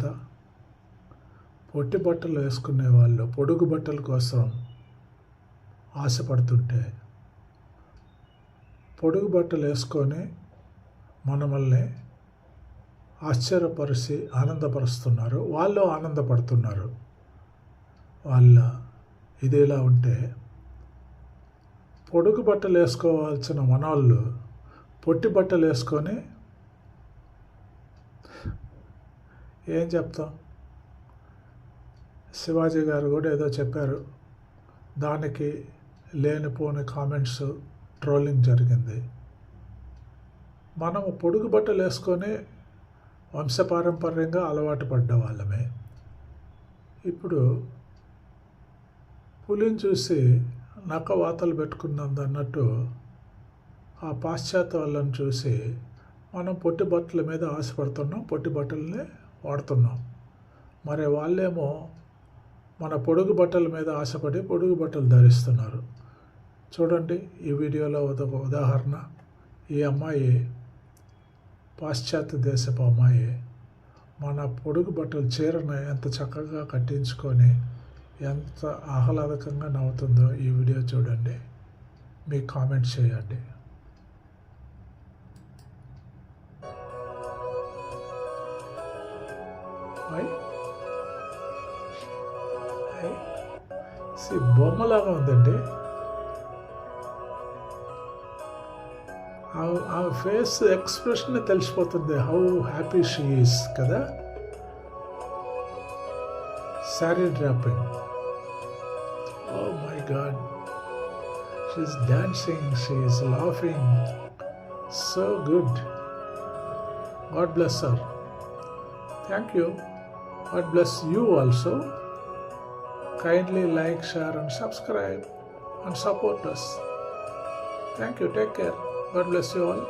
తర్వాత పొట్టి బట్టలు వేసుకునే వాళ్ళు పొడుగు బట్టల కోసం ఆశపడుతుంటే పొడుగు బట్టలు వేసుకొని మనల్ని ఆశ్చర్యపరిచి ఆనందపరుస్తున్నారు. వాళ్ళు ఆనందపడుతున్నారు. ఇది ఇలా ఉంటే పొడుగు బట్టలు వేసుకోవాల్సిన మనవాళ్ళు పొట్టి బట్టలు వేసుకొని ఏం చెప్తాం? శివాజీ గారు కూడా ఏదో చెప్పారు, దానికి లేనిపోని కామెంట్స్, ట్రోలింగ్ జరిగింది. మనము పొడుగు బట్టలు వేసుకొని వంశపారంపర్యంగా అలవాటు పడ్డ వాళ్ళమే. ఇప్పుడు పులిని చూసి నక్క వాతలు పెట్టుకున్నది అన్నట్టు ఆ పాశ్చాత్య వాళ్ళని చూసి మనం పొట్టి బట్టల మీద ఆశపడుతున్నాం, పొట్టి బట్టలనే వాడుతున్నాం. మరి వాళ్ళేమో మన పొడుగు బట్టల మీద ఆశపడి పొడుగు బట్టలు ధరిస్తున్నారు. చూడండి, ఈ వీడియోలో ఒక ఉదాహరణ. ఈ అమ్మాయి పాశ్చాత్య దేశపు అమ్మాయి మన పొడుగు బట్టలు చీరను ఎంత చక్కగా కట్టించుకొని ఎంత ఆహ్లాదకంగా నవ్వుతుందో ఈ వీడియో చూడండి. మీకు కామెంట్ చేయండి. బొమ్మలాగా ఉందండి. ఆ ఫేస్ ఎక్స్ప్రెషన్ తెలిసిపోతుంది హౌ హ్యాపీ షీ ఈస్ కదా. Sari draping, oh my God, she is dancing, she is laughing, so good. God bless her. Thank you. God bless you also. Kindly like, share and subscribe and support us. Thank you. Take care. God bless you all.